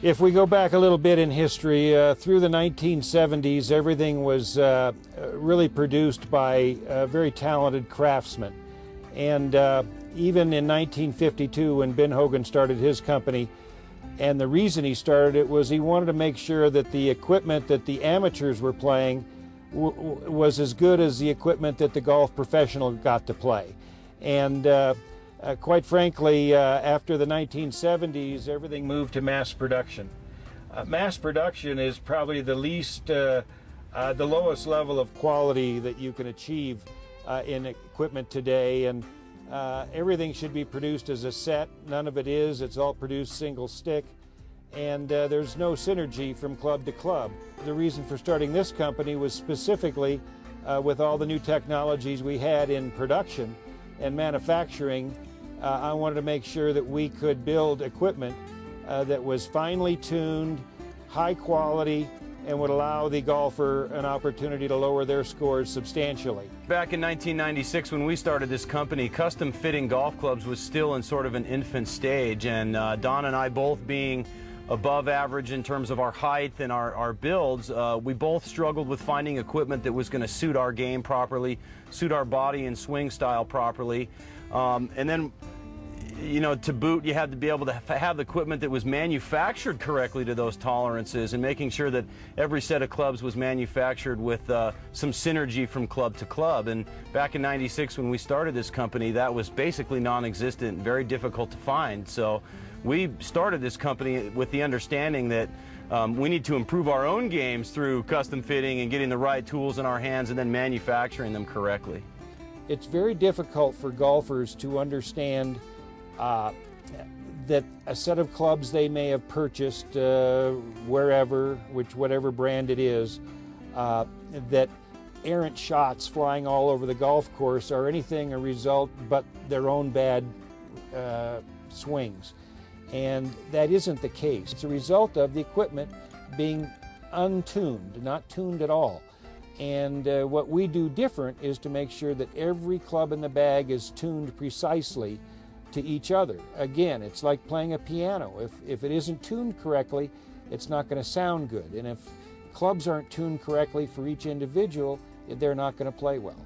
If we go back a little bit in history, through the 1970s, everything was really produced by very talented craftsmen. And even in 1952, when Ben Hogan started his company, and the reason he started it was he wanted to make sure that the equipment that the amateurs were playing was as good as the equipment that the golf professional got to play. And quite frankly, after the 1970s, everything moved to mass production. Mass production is probably the lowest level of quality that you can achieve in equipment today, and everything should be produced as a set. None of it is. It's all produced single stick, and there's no synergy from club to club. The reason for starting this company was specifically with all the new technologies we had in production and manufacturing. I wanted to make sure that we could build equipment that was finely tuned, high quality, and would allow the golfer an opportunity to lower their scores substantially. Back in 1996, when we started this company, custom fitting golf clubs was still in sort of an infant stage, and Don and I, both being above average in terms of our height and our builds, we both struggled with finding equipment that was going to suit our game properly, suit our body and swing style properly. And then, you know, to boot, you had to be able to have the equipment that was manufactured correctly to those tolerances, and making sure that every set of clubs was manufactured with some synergy from club to club. And back in '96, when we started this company, that was basically non-existent and very difficult to find. So we started this company with the understanding that we need to improve our own games through custom fitting and getting the right tools in our hands and then manufacturing them correctly. It's very difficult for golfers to understand that a set of clubs they may have purchased wherever, whatever brand it is, that errant shots flying all over the golf course are anything a result but their own bad swings. And that isn't the case. It's a result of the equipment being untuned, not tuned at all. And what we do different is to make sure that every club in the bag is tuned precisely to each other. Again, it's like playing a piano. If it isn't tuned correctly, it's not going to sound good. And if clubs aren't tuned correctly for each individual, they're not going to play well.